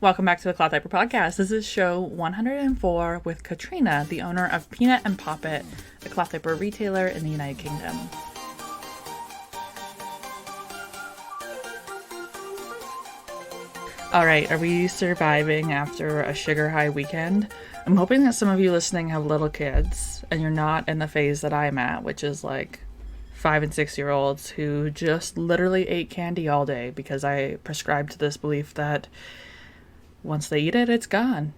Welcome back to the Cloth Diaper Podcast. This is show 104 with Katrina, the owner of Peanut and Poppet, a cloth diaper retailer in the United Kingdom. All right, are we surviving after a sugar high weekend? I'm hoping that some of you listening have little kids and you're not in the phase that I'm at, which is like 5 and 6 year olds who just literally ate candy all day because I prescribed to this belief that once they eat it, it's gone.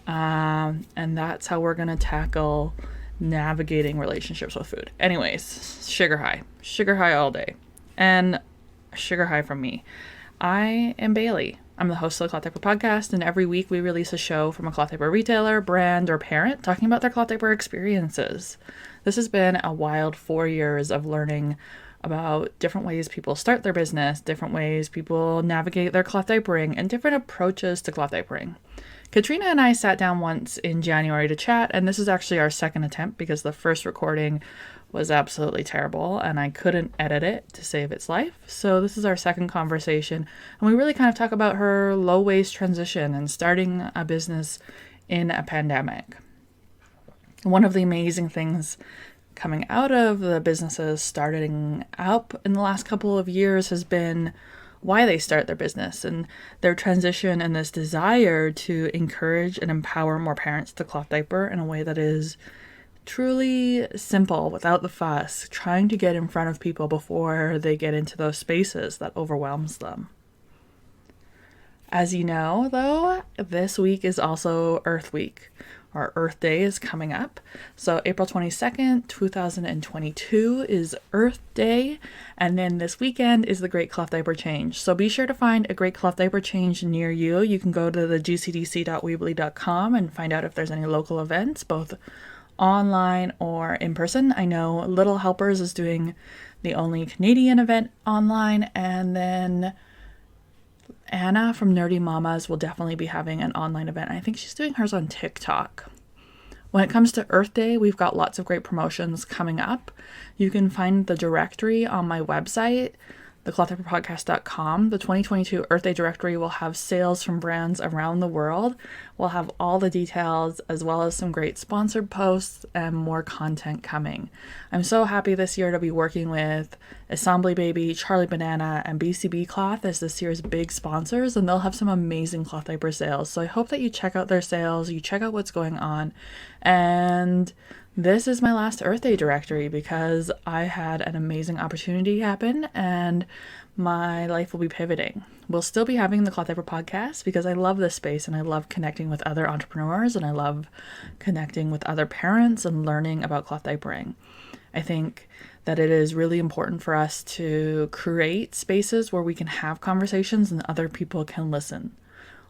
And that's how we're going to tackle navigating relationships with food. Anyways, sugar high all day, and sugar high from me. I am Bailey. I'm the host of the Cloth Diaper Podcast, and every week we release a show from a cloth diaper retailer, brand, or parent talking about their cloth diaper experiences. This has been a wild 4 years of learning about different ways people start their business, different ways people navigate their cloth diapering, and different approaches to cloth diapering. Katrina and I sat down once in January to chat, and this is actually our second attempt because the first recording was absolutely terrible and I couldn't edit it to save its life. So this is our second conversation, and we really kind of talk about her low-waste transition and starting a business in a pandemic. One of the amazing things coming out of the businesses starting up in the last couple of years has been why they start their business and their transition and this desire to encourage and empower more parents to cloth diaper in a way that is truly simple, without the fuss, trying to get in front of people before they get into those spaces that overwhelms them. As you know, though, this week is also Earth Week. Our Earth Day is coming up. So April 22nd, 2022 is Earth Day. And then this weekend is the Great Cloth Diaper Change. So be sure to find a Great Cloth Diaper Change near you. You can go to the gcdc.weebly.com and find out if there's any local events, both online or in person. I know Little Helpers is doing the only Canadian event online, and then Anna from Nerdy Mamas will definitely be having an online event. I think she's doing hers on TikTok. When it comes to Earth Day, we've got lots of great promotions coming up. You can find the directory on my website, theclothdiaperpodcast.com. The 2022 Earth Day directory will have sales from brands around the world. We'll have all the details as well as some great sponsored posts and more content coming. I'm so happy this year to be working with Assembly Baby, Charlie Banana, and BCB Cloth as this year's big sponsors, and they'll have some amazing cloth diaper sales. So I hope that you check out their sales, you check out what's going on, and this is my last Earth Day directory because I had an amazing opportunity happen and my life will be pivoting. We'll still be having the Cloth Diaper Podcast because I love this space and I love connecting with other entrepreneurs and I love connecting with other parents and learning about cloth diapering. I think that it is really important for us to create spaces where we can have conversations and other people can listen.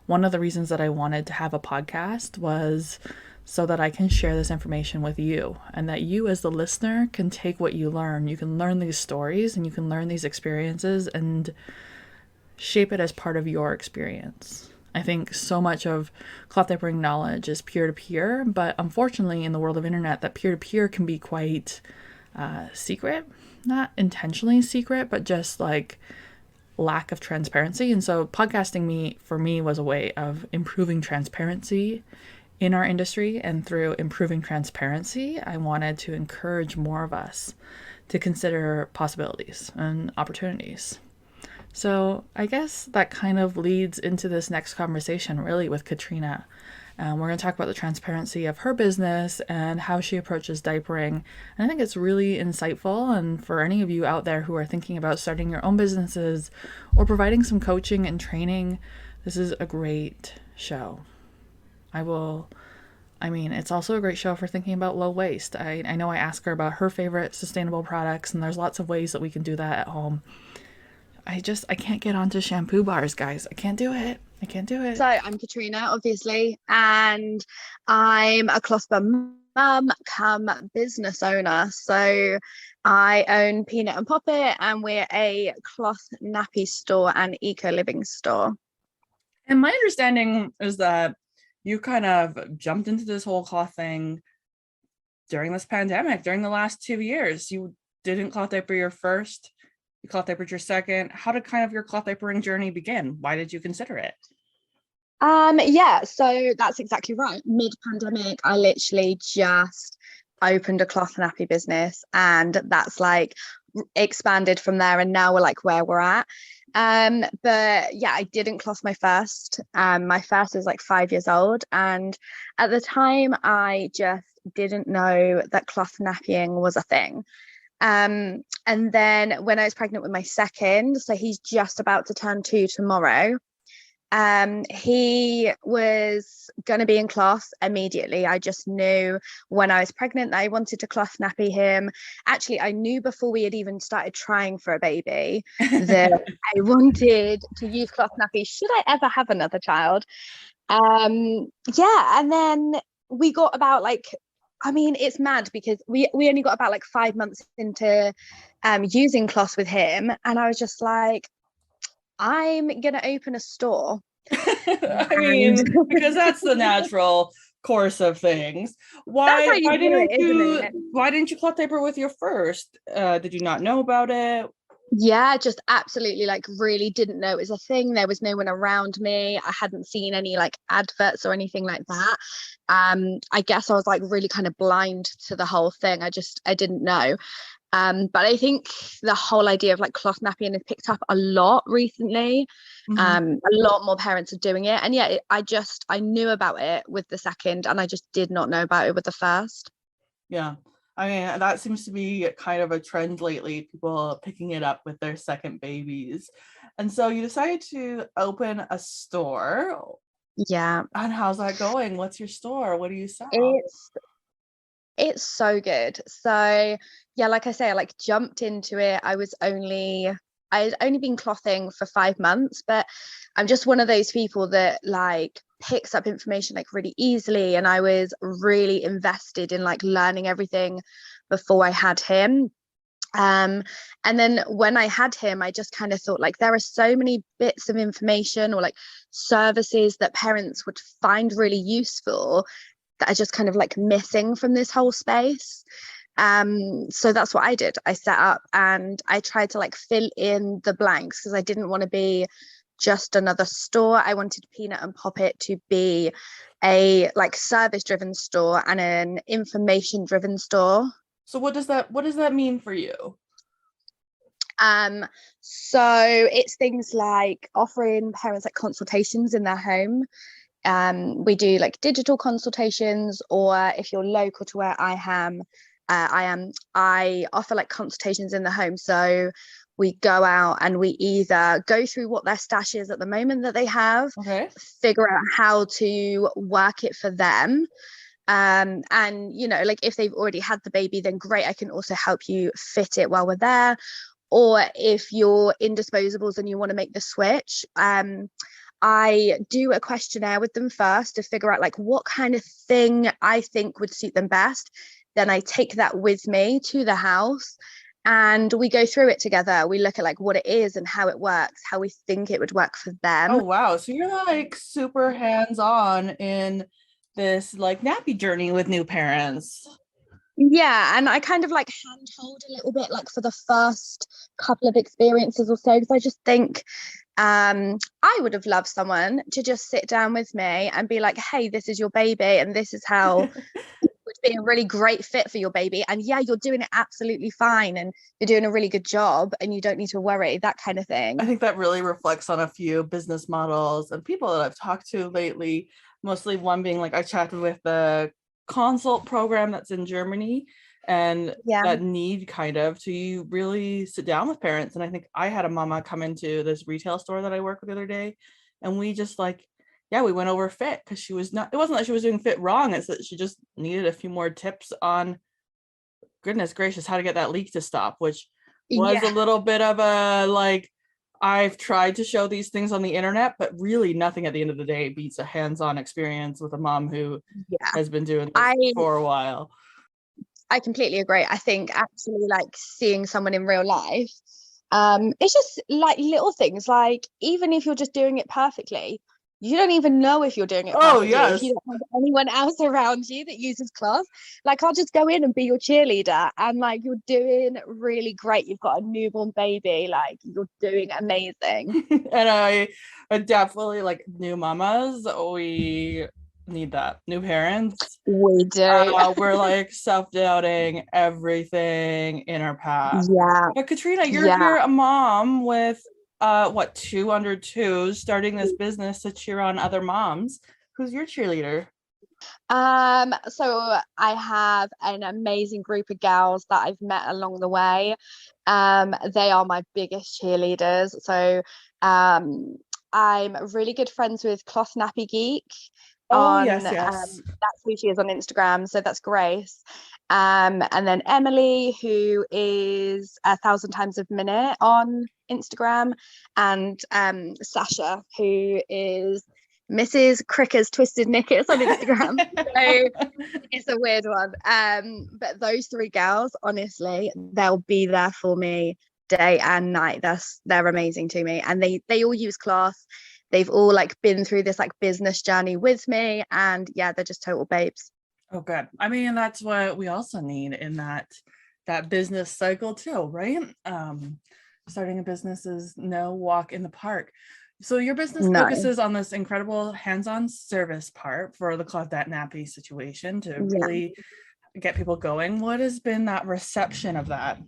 One of the reasons that I wanted to have a podcast was so that I can share this information with you and that you as the listener can take what you learn. You can learn these stories and you can learn these experiences and shape it as part of your experience. I think so much of cloth diapering knowledge is peer-to-peer, but unfortunately in the world of internet, that peer-to-peer can be quite secret, not intentionally secret, but just like lack of transparency. And so podcasting for me was a way of improving transparency in our industry, and through improving transparency, I wanted to encourage more of us to consider possibilities and opportunities. So I guess that kind of leads into this next conversation really with Katrina. We're going to talk about the transparency of her business and how she approaches diapering. And I think it's really insightful. And for any of you out there who are thinking about starting your own businesses or providing some coaching and training, this is a great show. It's also a great show for thinking about low waste. I know I ask her about her favorite sustainable products, and there's lots of ways that we can do that at home. I can't get onto shampoo bars, guys. I can't do it. So I'm Katrina, obviously, and I'm a cloth mum come business owner. So I own Peanut and Poppet, and we're a cloth nappy store and eco-living store. And my understanding is that you kind of jumped into this whole cloth thing during this pandemic, during the last 2 years. You didn't cloth diaper your first, you cloth diapered your second. How did kind of your cloth diapering journey begin? Why did you consider it? Yeah, so that's exactly right. Mid-pandemic, I literally just opened a cloth nappy business, and that's like expanded from there, and now we're like where we're at. But yeah, I didn't cloth my first. My first was like 5 years old, and at the time I just didn't know that cloth nappying was a thing. And then when I was pregnant with my second, so he's just about to turn 2 tomorrow. He was going to be in cloth immediately. I just knew when I was pregnant that I wanted to cloth nappy him. Actually, I knew before we had even started trying for a baby that I wanted to use cloth nappy should I ever have another child. Yeah, and then we got about like, I mean, it's mad because we only got about like 5 months into using cloth with him, and I was just like, I'm gonna open a store. I And mean, because that's the natural course of things. that's how Why you why do didn't it, isn't you it? why didn't you cloth diaper with your first? Did you not know about it? Yeah, just absolutely like really didn't know it was a thing. There was no one around me. I hadn't seen any like adverts or anything like that. I guess I was like really kind of blind to the whole thing. I didn't know. But I think the whole idea of like cloth napping has picked up a lot recently. Mhm. A lot more parents are doing it. And yeah, I knew about it with the second, and I just did not know about it with the first. Yeah. I mean, that seems to be kind of a trend lately, people picking it up with their second babies. And so you decided to open a store. Yeah, And how's that going? What's your store? What do you sell? it's it's so good. So yeah, like I say, I like jumped into it. I had only been clothing for 5 months, but I'm just one of those people that like picks up information like really easily, and I was really invested in like learning everything before I had him. um and then when I had him, I just kind of thought like there are so many bits of information or like services that parents would find really useful that are just kind of like missing from this whole space. So that's what I did. I set up and I tried to like fill in the blanks because I didn't want to be just another store. I wanted Peanut and Poppet to be a like service driven store and an information driven store. So what does that mean for you? Um, so it's things like offering parents like consultations in their home. We do like digital consultations, or if you're local to where I offer like consultations in the home. So we go out and we either go through what their stash is at the moment that they have, Okay. figure out how to work it for them. And you know, like if they've already had the baby, then great, I can also help you fit it while we're there. Or if you're indisposables and you want to make the switch, I do a questionnaire with them first to figure out like what kind of thing I think would suit them best. Then I take that with me to the house and we go through it together. We look at like what it is and how it works, how we think it would work for them. Oh wow. So you're like super hands-on in this like nappy journey with new parents. Yeah, and I kind of like handhold a little bit like for the first couple of experiences or so, because I just think I would have loved someone to just sit down with me and be like, hey, this is your baby and this is how it would be a really great fit for your baby, and yeah, you're doing it absolutely fine and you're doing a really good job and you don't need to worry, that kind of I thing. think that really reflects on a few business models and people that I've talked to lately, mostly one being like I chatted with the consult program that's in Germany and Yeah, that need kind of to really sit down with parents. And I think I had a mama come into this retail store that I work with the other day and we just like, yeah, we went over fit because she was not, it wasn't that she was doing fit wrong, it's that she just needed a few more tips on goodness gracious, how to get that leak to stop, which was a yeah, little bit of a like, I've tried to show these things on the internet, but really nothing at the end of the day beats a hands-on experience with a mom who yeah. has been doing this I for a while. I completely agree. I think actually like seeing someone in real life, it's just like little things like even if you're just doing it perfectly, you don't even know if you're doing it Oh, perfectly yes. if you don't have anyone else around you that uses cloth. Like, I'll just go in and be your cheerleader, and like, you're doing really great. You've got a newborn baby, like, you're doing amazing. And I definitely, like, new mamas, we need that. New parents, We do. we're like self-doubting everything in our path. Yeah. But Katrina, you're a mom with what, 202, starting this business to cheer on other moms. Who's your cheerleader? So I have an amazing group of gals that I've met along the way. They are my biggest cheerleaders. So I'm really good friends with Cloth Nappy Geek. Oh, yes. That's who she is on Instagram, so that's Grace. And then Emily, who is 1,000 times a minute on Instagram, and Sasha, who is Mrs. Cricker's Twisted Knickers on Instagram. So it's a weird one. But those three gals, honestly, they'll be there for me day and night. They're amazing to me, and they all use cloth. They've all like been through this like business journey with me, and yeah, they're just total babes. Oh, good. I mean, that's what we also need in that business cycle too, right? Starting a business is no walk in the park. So your business focuses on this incredible hands-on service part for the Cloth Diaper Nappy situation to really get people going. What has been that reception of that?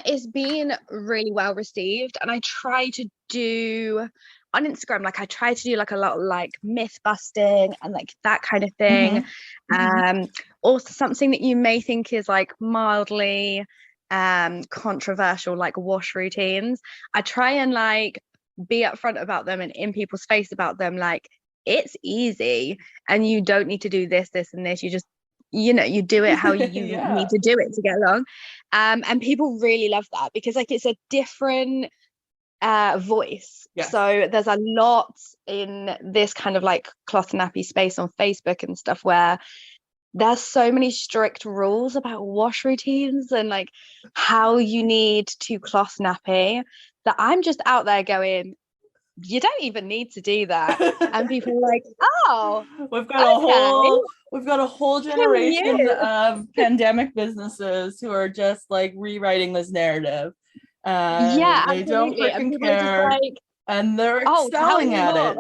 It's been really well received, and I try to do on Instagram, like I try to do like a lot of like myth busting and like that kind of thing. Also something that you may think is like mildly controversial, like wash routines. I try and like be upfront about them and in people's face about them, like it's easy and you don't need to do this and this. You just, you know, you do it how you need to do it to get along. And people really love that because like it's a different voice. So there's a lot in this kind of like cloth nappy space on Facebook and stuff where there's so many strict rules about wash routines and like how you need to cloth nappy that I'm just out there going, you don't even need to do that. And people are like, oh, we've got a whole generation of pandemic businesses who are just like rewriting this narrative. They don't freaking care, like, and they're excelling at it.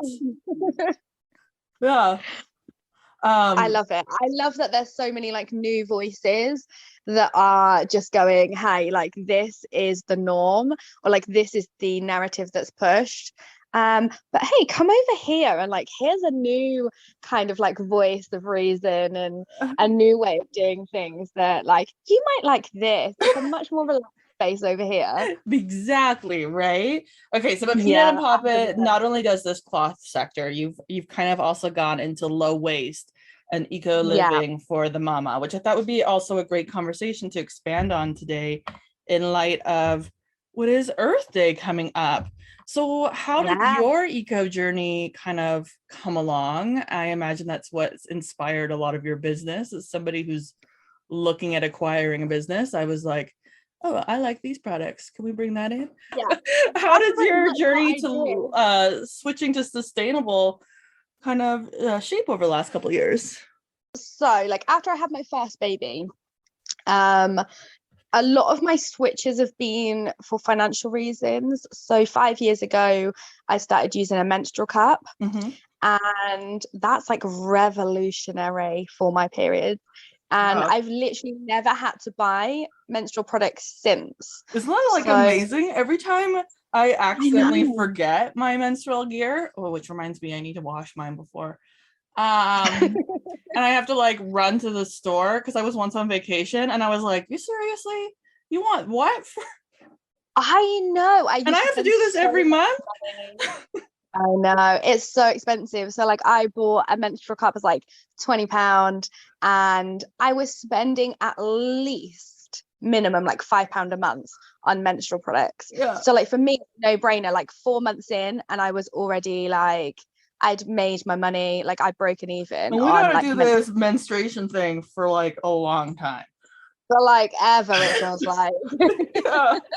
I love it. I love that there's so many like new voices that are just going, hey, like this is the norm, or like this is the narrative that's pushed. But hey, come over here and like here's a new kind of like voice of reason and a new way of doing things that like you might like this. It's a much more relaxed space over here. Exactly, right? Okay, so but Peanut and Poppet not only does this cloth sector, you've kind of also gone into low waste and eco living for the mama, which I thought would be also a great conversation to expand on today in light of what is Earth Day coming up. So how did your eco journey kind of come along? I imagine that's what's inspired a lot of your business. As somebody who's looking at acquiring a business, I was like, oh, I like these products. Can we bring that in? Yeah. How did your journey to switching to sustainable kind of shape over the last couple of years? So like after I had my first baby, a lot of my switches have been for financial reasons. So 5 years ago, I started using a menstrual cup, and that's like revolutionary for my period. And I've literally never had to buy menstrual products since. Isn't that like amazing? Every time I accidentally forget my menstrual gear, which reminds me I need to wash mine before. And I have to like run to the store because I was once on vacation and I was like, you seriously? You want what? I know. I have to do this every month? I know. It's so expensive. So like I bought a menstrual cup as like £20 and I was spending at least minimum like £5 a month on menstrual products. So like for me, no brainer, like 4 months in and I was already like, I'd made my money, like I'd broken even. We gotta do this menstruation thing for like a long time. For like ever, it feels like.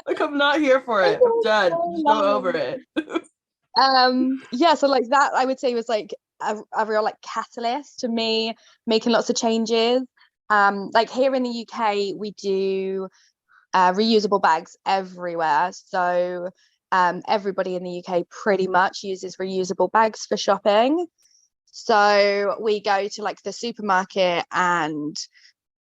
Like I'm not here for it. I'm done. Just go over it. Yeah, so like that I would say was like a real like catalyst to me making lots of changes. Like here in the UK we do reusable bags everywhere. So everybody in the UK pretty much uses reusable bags for shopping. So we go to like the supermarket, and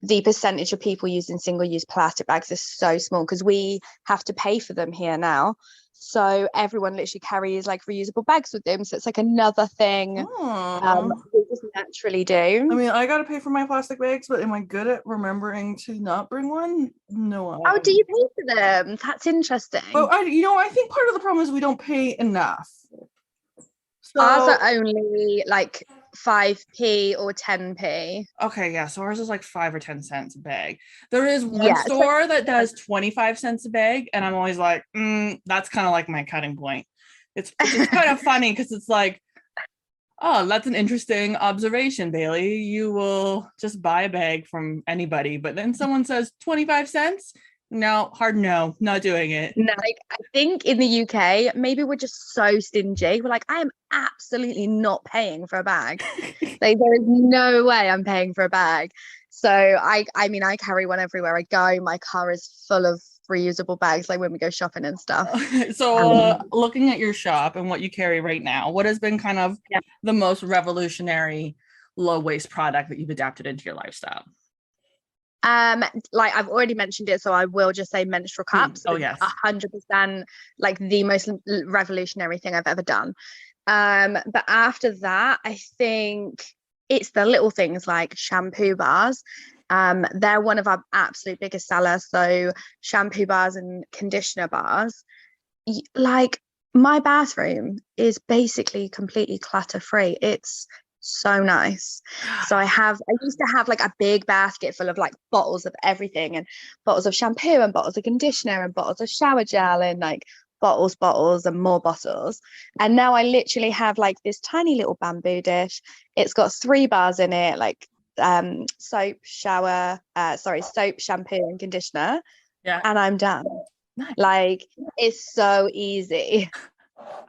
the percentage of people using single-use plastic bags is so small because we have to pay for them here now. So everyone literally carries like reusable bags with them. So it's like another thing Oh. we just naturally I do. mean, I gotta pay for my plastic bags, but am I good at remembering to not bring one? No, I Oh, do am. you pay for them? That's But interesting. I think part of the problem is we don't pay enough. Ours are So, only like 5p or 10p. okay, yeah, so ours is like 5 or 10 cents a bag. There is one Yeah, so store that does 25 cents a bag, and I'm always like, that's kind of like my cutting point. It's just kind of funny because it's like, oh, that's an interesting observation, Bailey. You will just buy a bag from anybody, but then someone says 25 cents. No, hard no, not doing it. no, like I think in the UK, maybe we're just so stingy. We're like, I am absolutely not paying for a bag. Like there is no way I'm paying for a bag. So I mean I carry one everywhere I go. My car is full of reusable bags, like when we go shopping and stuff. So, Um, looking at your shop and what you carry right now, what has been kind of yeah. the most revolutionary low waste product that you've adapted into your lifestyle? Like I've already mentioned it, so I will just say menstrual cups Oh, is yes. 100% like the most revolutionary thing I've ever done. But after that, I think it's the little things like shampoo bars. They're one of our absolute biggest sellers. So shampoo bars and conditioner bars. Like my bathroom is basically completely clutter free. It's so nice. So I used to have like a big basket full of like bottles of everything, and bottles of shampoo and bottles of conditioner and bottles of shower gel and like bottles and more bottles. And now I literally have like this tiny little bamboo dish. It's got 3 bars in it, like soap, soap, shampoo, and conditioner, Yeah. and I'm done. Nice. Like it's so easy.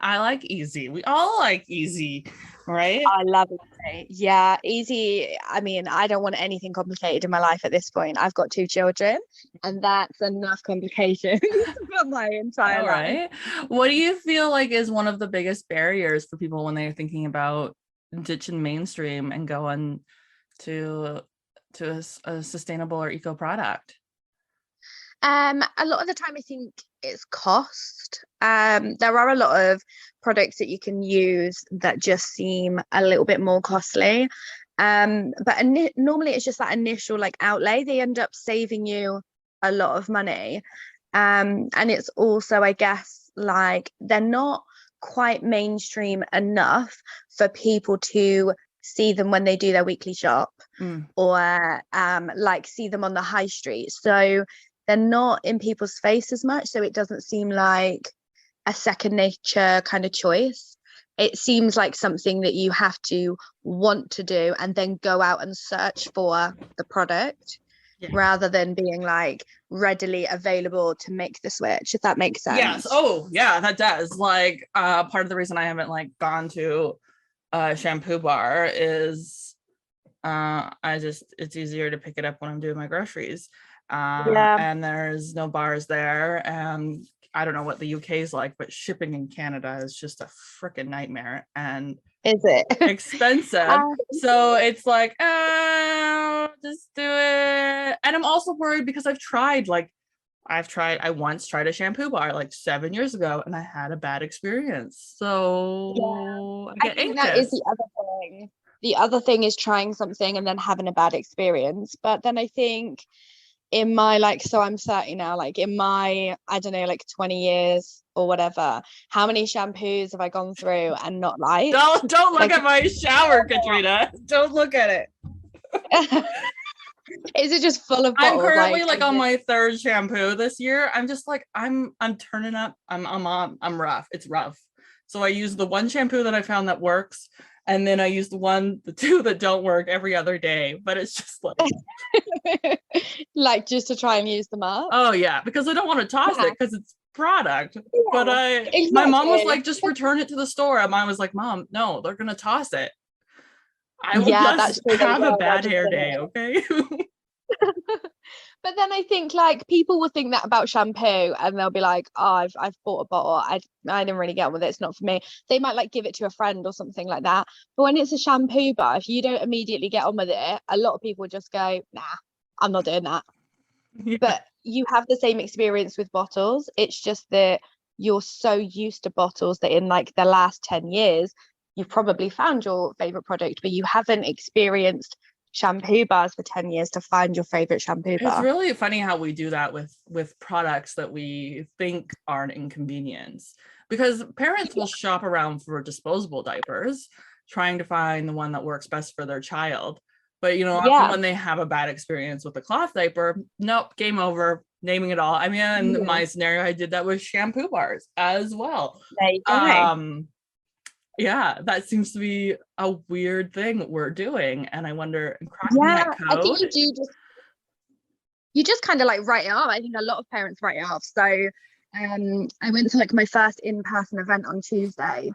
I like easy. We all like easy, right? I love it. Yeah, easy. I mean, I don't want anything complicated in my life at this point. I've got 2 children, and that's enough complications for my entire All life. right. What do you feel like is one of the biggest barriers for people when they're thinking about ditching mainstream and going to a sustainable or eco product? A lot of the time I think it's cost. There are a lot of products that you can use that just seem a little bit more costly. But normally it's just that initial like outlay. They end up saving you a lot of money. And it's also, I guess, like they're not quite mainstream enough for people to see them when they do their weekly shop, or like see them on the high street. So they're not in people's face as much, so it doesn't seem like a second nature kind of choice. It seems like something that you have to want to do and then go out and search for the product, Yeah. rather than being like readily available to make the switch, if that makes sense. Yes. Oh, yeah, that does. Like, part of the reason I haven't like gone to a shampoo bar is it's easier to pick it up when I'm doing my groceries. Yeah. And there's no bars there. And I don't know what the UK is like, but shipping in Canada is just a freaking nightmare and Is it? expensive. So it's like, just do it. And I'm also worried because I once tried a shampoo bar like 7 years ago and I had a bad experience. So I I get think that is anxious. the other thing. The other thing is trying something and then having a bad experience. But then I think in my like, so I'm 30 now, like in my, I don't know, like 20 years or whatever, how many shampoos have I gone through and not liked? Don't look Like, at my shower, Katrina. Don't look at it. is it just full of I'm bottles? currently like on my 3rd shampoo this year. I'm just like I'm turning up. I'm rough. It's rough. So I use the one shampoo that I found that works, and then I use the 2 that don't work every other day. But it's just like like just to try and use them up. oh yeah, because I don't want to toss it because it's product. Yeah, But my mom was like, just exactly. return it to the store. And mine was like, Mom, no, they're gonna toss it. I will Yeah, just that's true. They have a will. They'll bad just hair bin day, it. okay? But then I think like people will think that about shampoo and they'll be like, oh, I've bought a bottle. I didn't really get on with it. It's not for me. They might like give it to a friend or something like that. But when it's a shampoo bar, if you don't immediately get on with it, a lot of people just go, nah, I'm not doing that. Yeah. But you have the same experience with bottles. It's just that you're so used to bottles that in like the last 10 years, you've probably found your favorite product, but you haven't experienced shampoo bars for 10 years to find your favorite shampoo It's bar. really funny how we do that with products that we think are an inconvenience, because parents will shop around for disposable diapers trying to find the one that works best for their child. But often Yeah. when they have a bad experience with the cloth diaper, nope, game over, naming it all. I mean, in Yeah. my scenario, I did that with shampoo bars as well. There you go. Yeah, that seems to be a weird thing that we're doing. And I wonder, cracking Yeah, that I think code. you just kind of like write it off. I think a lot of parents write it off. So I went to like my first in-person event on Tuesday,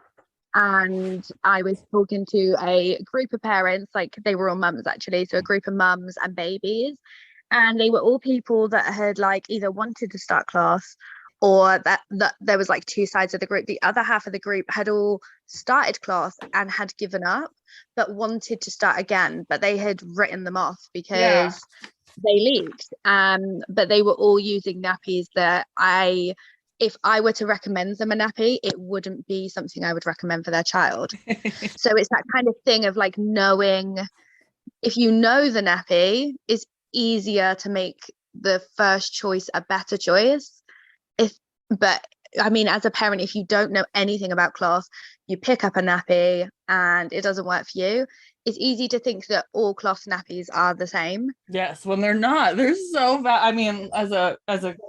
and I was talking to a group of parents, like they were all mums actually, so a group of mums and babies, and they were all people that had like either wanted to start class or that there was like two sides of the group. The other half of the group had all started class and had given up but wanted to start again, but they had written them off Yeah. because they leaked. But they were all using nappies that if I were to recommend them a nappy, it wouldn't be something I would recommend for their child. So it's that kind of thing of like knowing, if you know the nappy, it's easier to make the first choice a better choice. But I mean, as a parent, if you don't know anything about cloth, you pick up a nappy and it doesn't work for you, it's easy to think that all cloth nappies are the same. Yes, when they're not. They're so bad. I mean, as a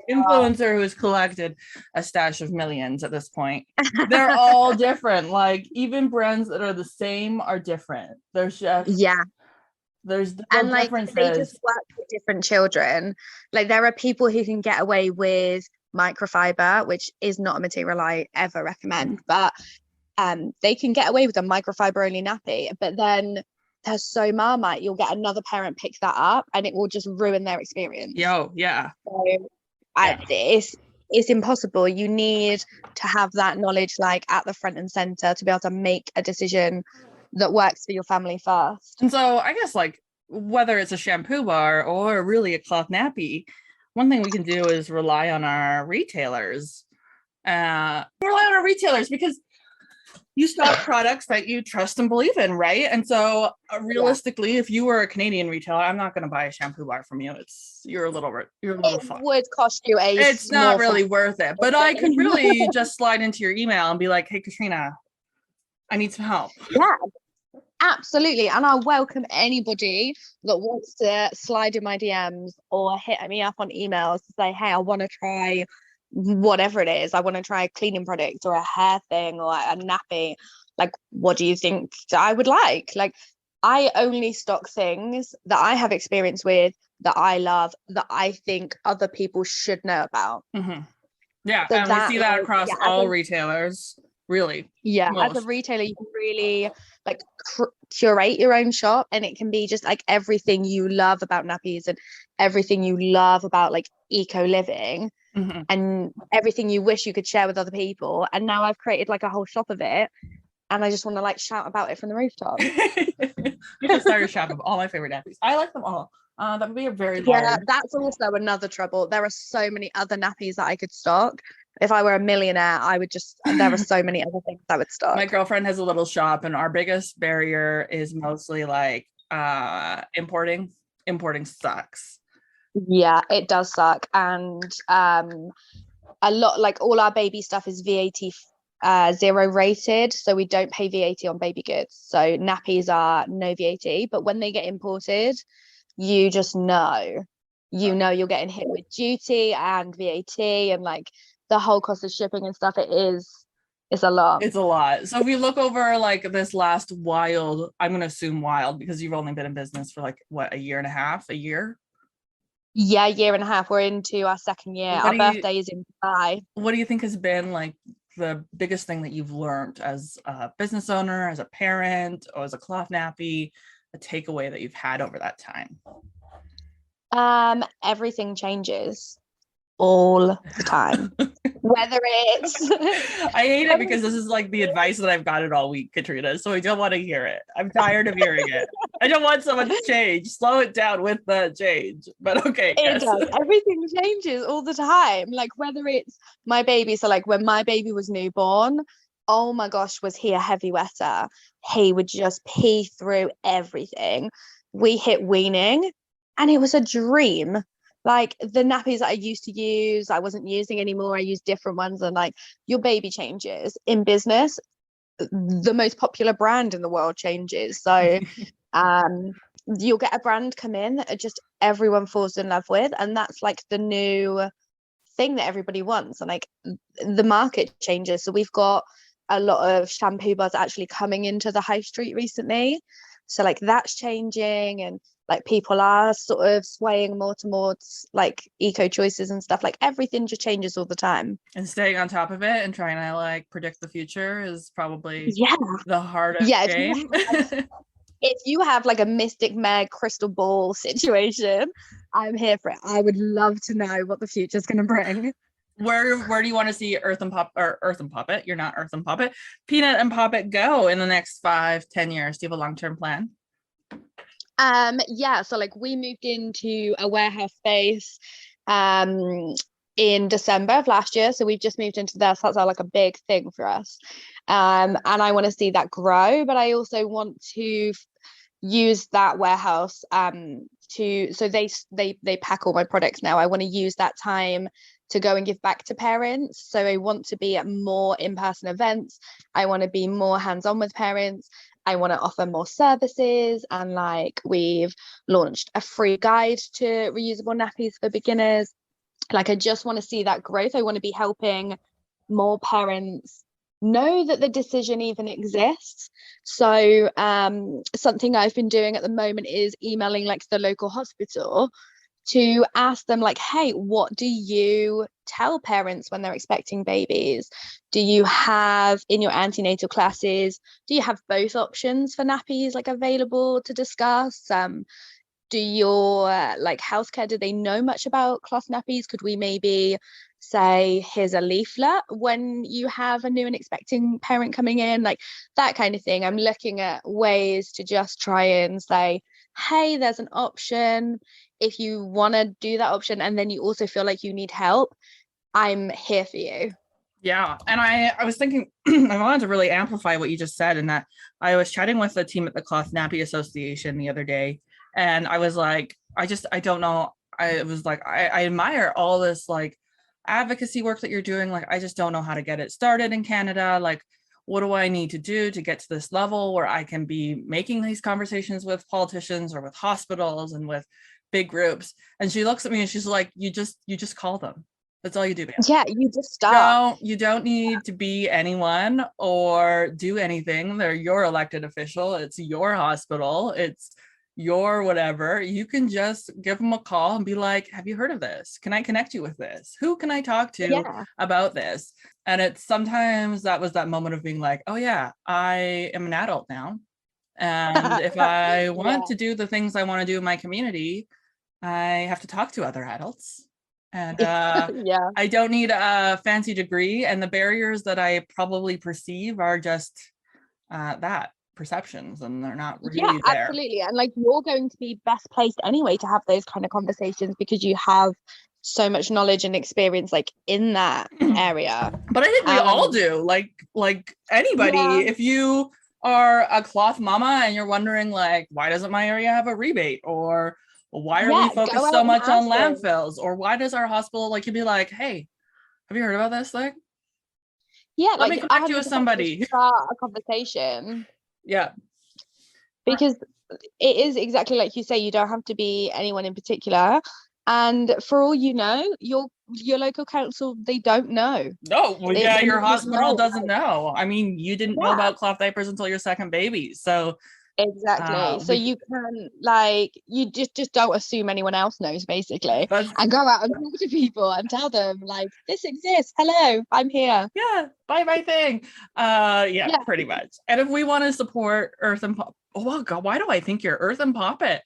influencer who has collected a stash of millions at this point, they're all different. Like even brands that are the same are different. There's just Yeah. there's And little like they just differences. work with different children. Like there are people who can get away with microfiber, which is not a material I ever recommend, but they can get away with a microfiber only nappy. But then they're so Marmite, you'll get another parent pick that up and it will just ruin their experience. Yo, yeah. So Yeah. it's impossible. You need to have that knowledge like at the front and center to be able to make a decision that works for your family first. And so I guess like whether it's a shampoo bar or really a cloth nappy, one thing we can do is rely on our retailers. Because you stock products that you trust and believe in, right? And so realistically, if you were a Canadian retailer, I'm not going to buy a shampoo bar from you. You're a little It fucked. would cost you a It's not small really fraction. worth it. But I could really just slide into your email and be like, hey, Katrina, I need some help. Yeah, absolutely. And I'll welcome anybody that wants to slide in my DMs or hit me up on emails to say, hey, I want to try whatever it is. I want to try a cleaning product or a hair thing or a nappy. Like, what do you think I would like? Like, I only stock things that I have experience with, that I love, that I think other people should know about. Mm-hmm. Yeah, So and we that, see that like, across all retailers, really. yeah, as a Most. retailer, you can really like curate your own shop, and it can be just like everything you love about nappies and everything you love about like eco living. Mm-hmm. And everything you wish you could share with other people. And now I've created like a whole shop of it, and I just want to like shout about it from the rooftop. You should start your shop of all my favorite nappies. I like them all. That would be a very Yeah, large. that's also another trouble. There are so many other nappies that I could stock. If I were a millionaire, there are so many other things I would stock. My girlfriend has a little shop, and our biggest barrier is mostly like importing. Importing sucks. Yeah, it does suck. And a lot, like all our baby stuff is VAT 0 rated, so we don't pay VAT on baby goods. So nappies are no VAT, but when they get imported, you just know you're getting hit with duty and VAT and like the whole cost of shipping and stuff. It's a lot. It's a lot. So if you look over like this last wild, I'm going to assume wild because you've only been in business for like what, a year and a half, a year? Yeah, year and a half. We're into our second year. What Our do you birthday is in July. what do you think has been like the biggest thing that you've learned as a business owner, as a parent, or as a cloth nappy, a takeaway that you've had over that time? Everything changes all the time. Whether it's I hate it because this is like the advice that I've gotten all week, Katrina. So I don't want to hear it. I'm tired of hearing it. I don't want someone to change. Slow it down with the change. But okay, it yes. does. Everything changes all the time. Like whether it's my baby, so like when my baby was newborn, oh my gosh, was he a heavy wetter? He would just pee through everything. We hit weaning and it was a dream. Like the nappies that I used to use, I wasn't using anymore. I use different ones, and like your baby changes in business. The most popular brand in the world changes. So um you'll get a brand come in that just everyone falls in love with, and that's like the new thing that everybody wants, and like the market changes. So we've got a lot of shampoo bars actually coming into the high street recently, so like that's changing, and like people are sort of swaying more towards like eco choices and stuff. Like everything just changes all the time, And staying on top of it and trying to like predict the future is probably yeah. the hardest Yeah, game. if you have like a Mystic Meg crystal ball situation, I'm here for it. I would love to know what the future's going to bring. Where do you want to see Earth and Poppet? You're not Earth and Poppet. Peanut and Poppet go in the next 5-10 years? Do you have a long-term plan? Yeah, so like we moved into a warehouse space in December of last year. So we've just moved into this. That's like a big thing for us. And I want to see that grow, but I also want to use that warehouse to so they pack all my products now. I want to use that time to go and give back to parents. So I want to be at more in-person events. I want to be more hands-on with parents. I want to offer more services, and like we've launched a free guide to reusable nappies for beginners. Like I just want to see that growth. I want to be helping more parents know that the decision even exists. So something I've been doing at the moment is emailing like the local hospital to ask them like, hey, what do you tell parents when they're expecting babies? Do you have in your antenatal classes, do you have both options for nappies like available to discuss? Do your like healthcare, do they know much about cloth nappies? Could we maybe say, here's a leaflet when you have a new and expecting parent coming in, like that kind of thing? I'm looking at ways to just try and say, hey, there's an option. If you want to do that option and then you also feel like you need help, I'm here for you. Yeah. And I was thinking, I wanted to really amplify what you just said, in that I was chatting with the team at the Cloth Nappy Association the other day, and I was like, I don't know. I was like, I admire all this like advocacy work that you're doing. Like, I just don't know how to get it started in Canada. Like, what do I need to do to get to this level where I can be making these conversations with politicians or with hospitals and with big groups? And she looks at me and she's like, you just call them. That's all you do, man. Yeah, you just start. You don't need to be anyone or do anything. They're your elected official. It's your hospital. It's your whatever. You can just give them a call and be like, have you heard of this? Can I connect you with this? Who can I talk to about this? And it's sometimes that was that moment of being like, oh yeah, I am an adult now. And if I want to do the things I want to do in my community, I have to talk to other adults. And I don't need a fancy degree, and the barriers that I probably perceive are just that perceptions, and they're not really there. Absolutely. And like you're going to be best placed anyway to have those kind of conversations because you have so much knowledge and experience like in that area. But I think we all do, like anybody. If you are a cloth mama and you're wondering like, why doesn't my area have a rebate, or why are we focused so much on landfills, or why does our hospital, like, you'd be like, hey, have you heard about this? Like, let me connect you with somebody. Start a conversation. Yeah, because it is exactly like you say, you don't have to be anyone in particular, and for all you know, your local council, they don't know. Your hospital doesn't know. I mean, you didn't know about cloth diapers until your second baby, so Exactly. So We you can like you just don't assume anyone else knows basically, that's and go out and talk to people and tell them like this exists. Hello, I'm here. yeah, buy my thing. Yeah, Yeah. pretty much. And if we want to support Earth and Pop, oh God, why do I think you're Earth and Poppet?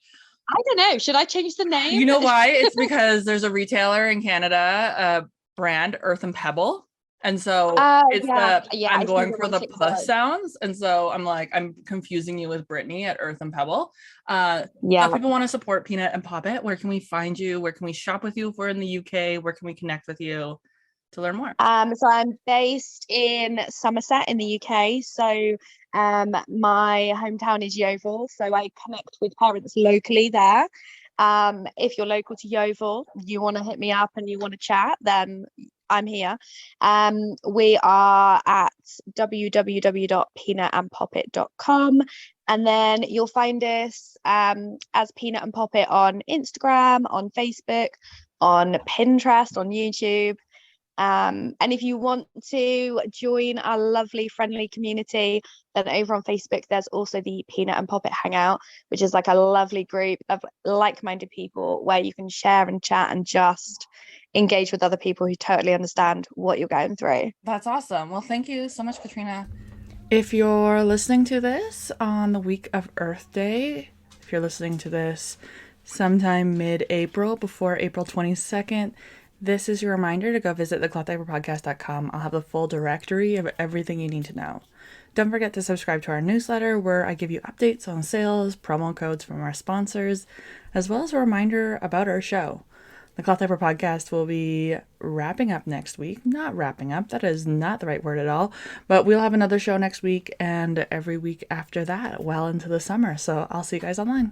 I don't know. Should I change the name? You know why? It's because there's a retailer in Canada, brand Earth and Pebble. And so it's Yeah, the yeah. I'm I see going them for on the puss TikTok. sounds. And so I'm like, I'm confusing you with Brittany at Earth and Pebble. So Yeah. if people want to support Peanut and Poppet, where can we find you? Where can we shop with you if we're in the UK? Where can we connect with you to learn more? So I'm based in Somerset in the UK. So my hometown is Yeovil. So I connect with parents locally there. If you're local to Yeovil, you want to hit me up and you want to chat, then I'm here. We are at www.peanutandpoppet.com. And then you'll find us as Peanut and Poppet on Instagram, on Facebook, on Pinterest, on YouTube. And if you want to join our lovely friendly community, then over on Facebook there's also the Peanut and Poppet Hangout, which is like a lovely group of like-minded people where you can share and chat and just engage with other people who totally understand what you're going through. That's awesome. Well, thank you so much, Katrina. If you're listening to this on the week of Earth Day, if you're listening to this sometime mid-April before April 22nd, this is your reminder to go visit the clothdiaperpodcast.com. I'll have the full directory of everything you need to know. Don't forget to subscribe to our newsletter where I give you updates on sales, promo codes from our sponsors, as well as a reminder about our show. The Cloth Diaper Podcast will be wrapping up next week. Not wrapping up, that is not the right word at all. But we'll have another show next week and every week after that, well into the summer. So I'll see you guys online.